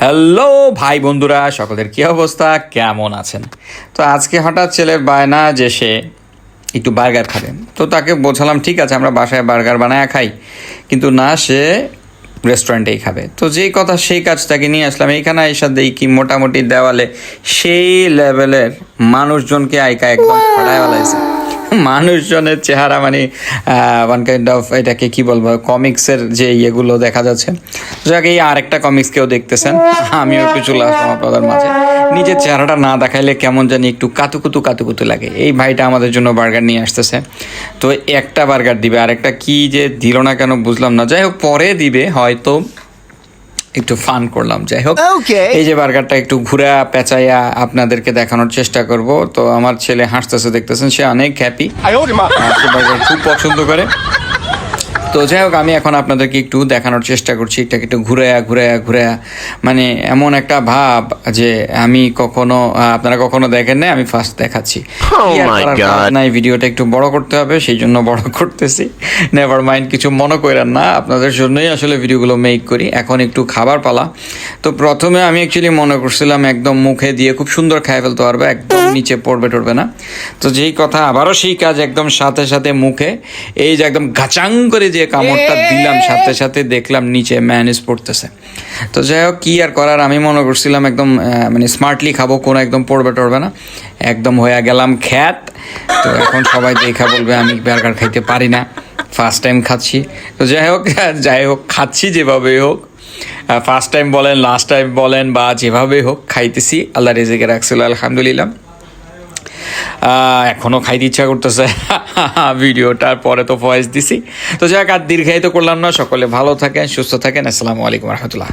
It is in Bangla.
হ্যালো ভাই বন্ধুরা, সকলের কী অবস্থা, কেমন আছেন? তো আজকে হঠাৎ ছেলের বায়না যে সে একটু বার্গার খাবে। তো তাকে বোঝালাম ঠিক আছে আমরা বাসায় বার্গার বানায় খাই, কিন্তু না, সে রেস্টুরেন্টেই খাবে। তো যেই কথা সেই কাজ, তাকে নিয়ে আসলাম এইখানে। এসে দেখি কি মোটামুটি দেওয়ালে সেই লেভেলের মানুষজনকে আইকা একদম ফাড়ায় ফেলাইছে। মানুষজনের চেহারা মানে ওয়ান কাইন্ড অফ, এটাকে কি বলবো, কমিক্সের যে ইয়েগুলো দেখা যাচ্ছে। যাক, এই আরেকটা কমিক্স কেউ দেখতেছেন, আমিও একটু চলে আসলাম আপনাদের মাঝে। নিজের চেহারাটা না দেখাইলে কেমন জানি একটু কাতুকুতু লাগে। এই ভাইটা আমাদের জন্য বার্গার নিয়ে আসতেছে। তো একটা বার্গার দিবে, আরেকটা কি যে দিল না কেন বুঝলাম না। যাই হোক, পরে দিবে হয়তো, একটু ফান করলাম। যাই হোক, এই যে বার্গারটা একটু ঘুরা পেঁচাইয়া আপনাদেরকে দেখানোর চেষ্টা করব। তো আমার ছেলে হাসতেছে, দেখতেছেন, সে অনেক হ্যাপি, সে বার্গার খুব পছন্দ করে। তো যাই হোক, আমি এখন আপনাদেরকে একটু দেখানোর চেষ্টা করছি, এটাকে একটু ঘুরে মানে এমন একটা ভাব যে আমি কখনো, আপনারা কখনো দেখেন না, আমি ফার্স্ট দেখাচ্ছি। না, এই ভিডিওটা একটু বড় করতে হবে, সেই জন্য বড় করতেছি। নেভার মাইন্ড, কিছু মনে করেন না, আপনাদের জন্যই আসলে ভিডিওগুলো মেক করি। এখন একটু খাবার পালা। তো প্রথমে আমি অ্যাকচুয়ালি মনে করছিলাম একদম মুখে দিয়ে খুব সুন্দর খাই ফেলতে পারবে, একদম নিচে পড়বে না। তো যেই কথা আবারও সেই কাজ, একদম সাথে সাথে মুখে এই যে একদম গাচাং করে যে কামড়টা দিলাম, সাথে সাথে দেখলাম নিচে ম্যায়োনিজ পড়তেছে। তো যাই হোক, কি আর করার, আমি মনে করছিলাম একদম মানে স্মার্টলি খাবো, কোনো একদম পড়বে না, একদম হয়ে গেলাম খ্যাত। তো এখন সবাই দেখা বলবে আমি বার্গার খাইতে পারি না, ফার্স্ট টাইম খাচ্ছি। তো যাই হোক খাচ্ছি, যেভাবে হোক, ফার্স্ট টাইম বলেন, লাস্ট টাইম বলেন, বা যেভাবে হোক খাইতেছি, আল্লাহ রেজেকে রাখছিল, আলহামদুলিল্লাহ। এখনও খাইতে ইচ্ছা করতেছে। ভিডিওটার পরে তো ভয়েস দিছি। তো যাক, আর দীর্ঘায়িত করলাম না। সকলে ভালো থাকেন, সুস্থ থাকেন। আসসালামু আলাইকুম রহমতুল্লাহ।